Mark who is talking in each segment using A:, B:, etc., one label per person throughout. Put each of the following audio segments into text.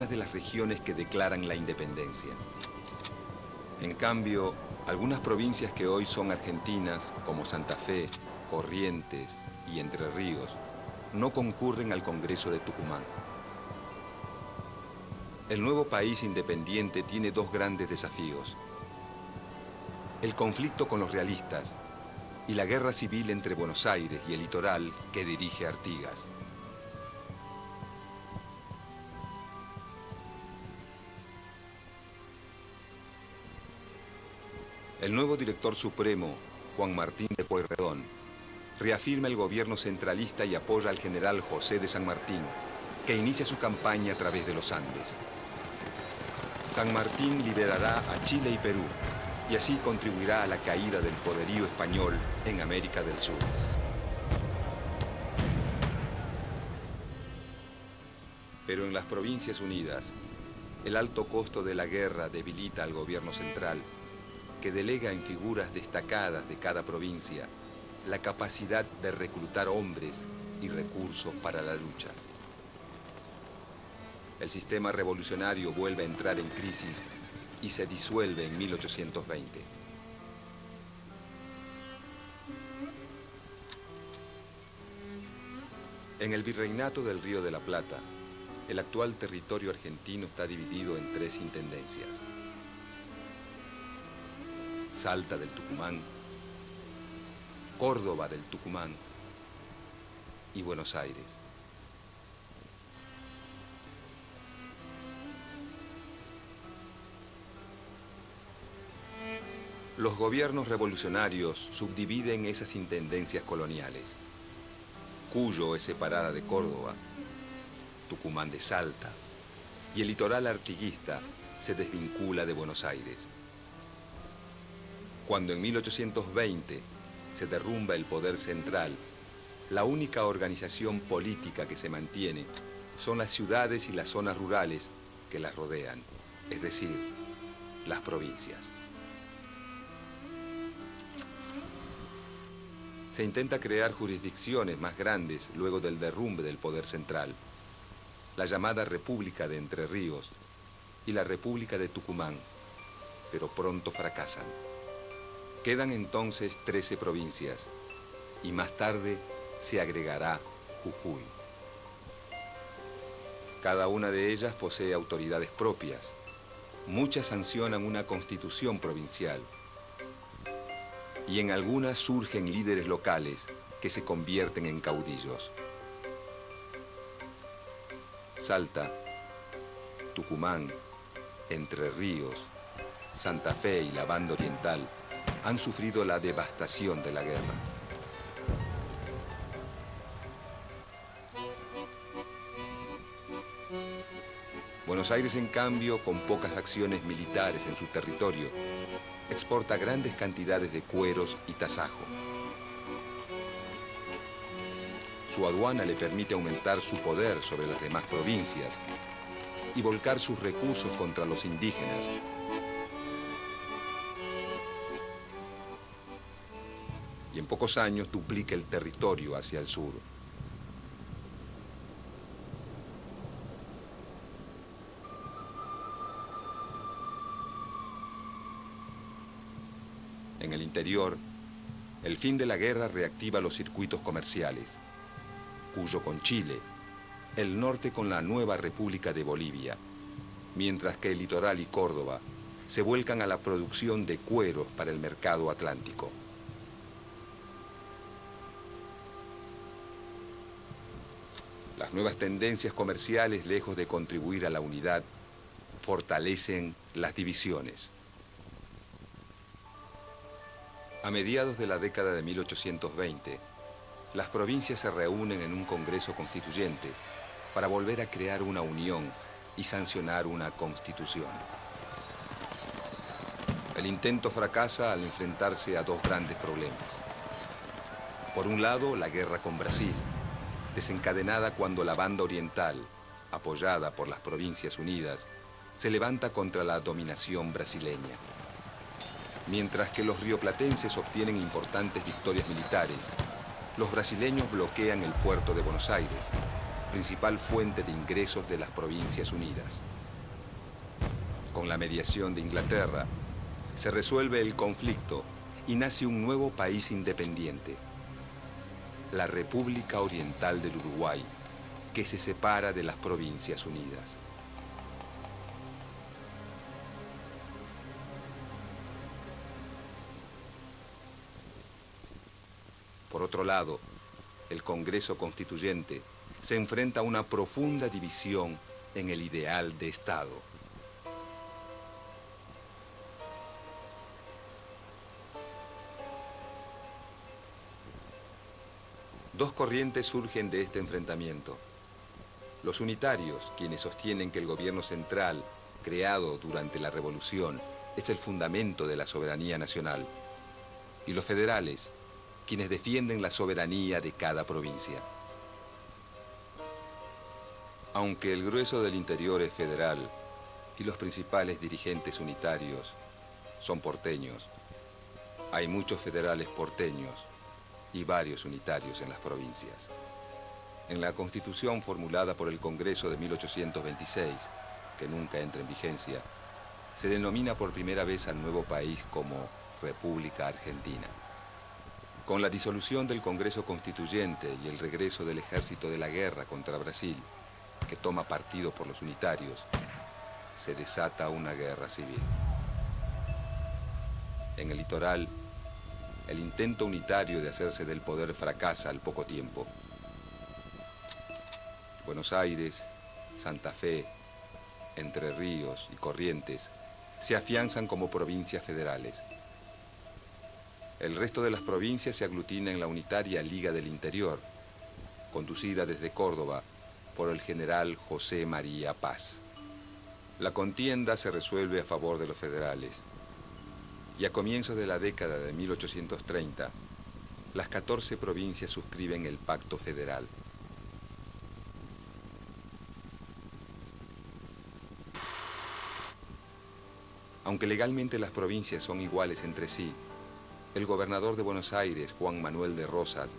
A: de las regiones que declaran la independencia. En cambio, algunas provincias que hoy son argentinas, como Santa Fe, Corrientes y Entre Ríos, no concurren al Congreso de Tucumán. El nuevo país independiente tiene dos grandes desafíos: el conflicto con los realistas y la guerra civil entre Buenos Aires y el litoral que dirige Artigas. El nuevo director supremo, Juan Martín de Pueyrredón, reafirma el gobierno centralista y apoya al general José de San Martín, que inicia su campaña a través de los Andes. San Martín liberará a Chile y Perú, y así contribuirá a la caída del poderío español en América del Sur. Pero en las Provincias Unidas, el alto costo de la guerra debilita al gobierno central, que delega en figuras destacadas de cada provincia la capacidad de reclutar hombres y recursos para la lucha. El sistema revolucionario vuelve a entrar en crisis y se disuelve en 1820. En el virreinato del Río de la Plata, el actual territorio argentino está dividido en 3 intendencias: Salta del Tucumán, Córdoba del Tucumán y Buenos Aires. Los gobiernos revolucionarios subdividen esas intendencias coloniales. Cuyo es separada de Córdoba, Tucumán de Salta, y el litoral artiguista se desvincula de Buenos Aires. Cuando en 1820 se derrumba el poder central, la única organización política que se mantiene son las ciudades y las zonas rurales que las rodean, es decir, las provincias. Se intenta crear jurisdicciones más grandes luego del derrumbe del poder central, la llamada República de Entre Ríos y la República de Tucumán, pero pronto fracasan. Quedan entonces 13 provincias y más tarde se agregará Jujuy. Cada una de ellas posee autoridades propias. Muchas sancionan una constitución provincial y en algunas surgen líderes locales que se convierten en caudillos. Salta, Tucumán, Entre Ríos, Santa Fe y la Banda Oriental han sufrido la devastación de la guerra. Buenos Aires, en cambio, con pocas acciones militares en su territorio, exporta grandes cantidades de cueros y tasajo. Su aduana le permite aumentar su poder sobre las demás provincias y volcar sus recursos contra los indígenas. Y en pocos años duplica el territorio hacia el sur. En el interior, el fin de la guerra reactiva los circuitos comerciales. Cuyo con Chile, el norte con la nueva República de Bolivia, mientras que el litoral y Córdoba se vuelcan a la producción de cueros para el mercado atlántico. Las nuevas tendencias comerciales, lejos de contribuir a la unidad, fortalecen las divisiones. A mediados de la década de 1820, las provincias se reúnen en un Congreso Constituyente para volver a crear una unión y sancionar una constitución. El intento fracasa al enfrentarse a dos grandes problemas. Por un lado, la guerra con Brasil, desencadenada cuando la Banda Oriental, apoyada por las Provincias Unidas, se levanta contra la dominación brasileña. Mientras que los rioplatenses obtienen importantes victorias militares, los brasileños bloquean el puerto de Buenos Aires principal fuente de ingresos de las Provincias Unidas. Con la mediación de Inglaterra, se resuelve el conflicto y nace un nuevo país independiente, la República Oriental del Uruguay, que se separa de las Provincias Unidas. Por otro lado, el Congreso Constituyente se enfrenta a una profunda división en el ideal de Estado. Dos corrientes surgen de este enfrentamiento. Los unitarios, quienes sostienen que el gobierno central, creado durante la Revolución, es el fundamento de la soberanía nacional. Y los federales, quienes defienden la soberanía de cada provincia. Aunque el grueso del interior es federal y los principales dirigentes unitarios son porteños, hay muchos federales porteños y varios unitarios en las provincias. En la Constitución formulada por el Congreso de 1826, que nunca entra en vigencia, se denomina por primera vez al nuevo país como República Argentina. Con la disolución del Congreso Constituyente y el regreso del ejército de la guerra contra Brasil, que toma partido por los unitarios, se desata una guerra civil. En el litoral, el intento unitario de hacerse del poder fracasa al poco tiempo. Buenos Aires, Santa Fe, Entre Ríos y Corrientes se afianzan como provincias federales. El resto de las provincias se aglutina en la unitaria Liga del Interior, conducida desde Córdoba por el general José María Paz. La contienda se resuelve a favor de los federales, y a comienzos de la década de 1830, las 14 provincias suscriben el Pacto Federal. Aunque legalmente las provincias son iguales entre sí, el gobernador de Buenos Aires, Juan Manuel de Rosas,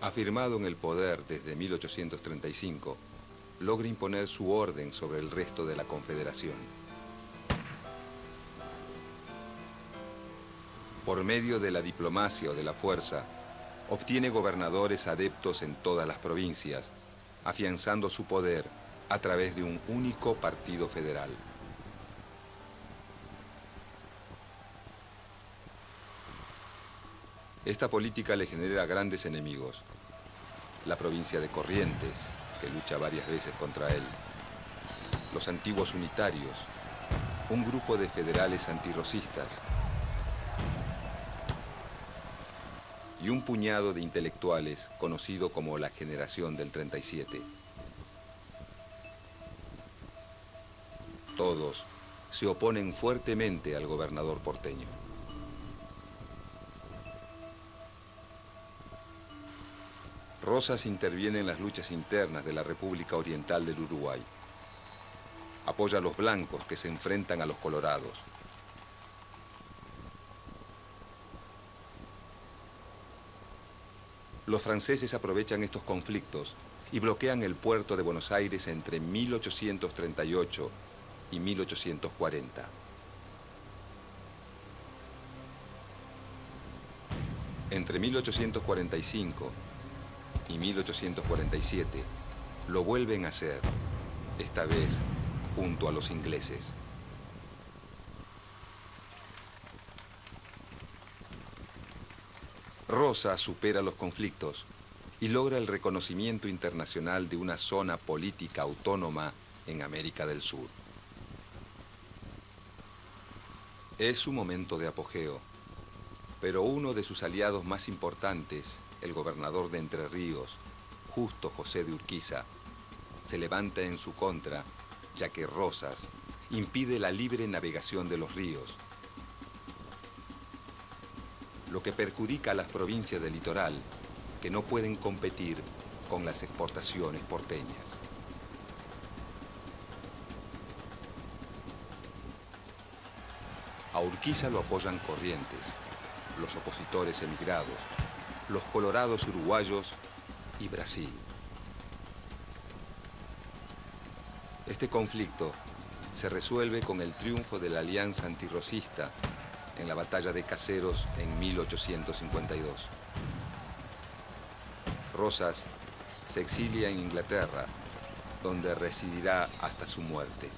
A: afirmado en el poder desde 1835, logra imponer su orden sobre el resto de la Confederación. Por medio de la diplomacia o de la fuerza, obtiene gobernadores adeptos en todas las provincias, afianzando su poder a través de un único partido federal. Esta política le genera grandes enemigos. La provincia de Corrientes, que lucha varias veces contra él. Los antiguos unitarios, un grupo de federales antirrocistas y un puñado de intelectuales conocido como la Generación del 37. Todos se oponen fuertemente al gobernador porteño. Rosas interviene en las luchas internas de la República Oriental del Uruguay. Apoya a los blancos que se enfrentan a los colorados. Los franceses aprovechan estos conflictos y bloquean el puerto de Buenos Aires entre 1838 y 1840. Entre 1845 y 1847 lo vuelven a hacer, esta vez junto a los ingleses. Rosas supera los conflictos y logra el reconocimiento internacional de una zona política autónoma en América del Sur. Es su momento de apogeo, pero uno de sus aliados más importantes, el gobernador de Entre Ríos, Justo José de Urquiza, se levanta en su contra, ya que Rosas impide la libre navegación de los ríos, lo que perjudica a las provincias del litoral, que no pueden competir con las exportaciones porteñas. A Urquiza lo apoyan Corrientes, los opositores emigrados, los colorados uruguayos y Brasil. Este conflicto se resuelve con el triunfo de la Alianza Antirrosista en la batalla de Caseros en 1852. Rosas se exilia en Inglaterra, donde residirá hasta su muerte.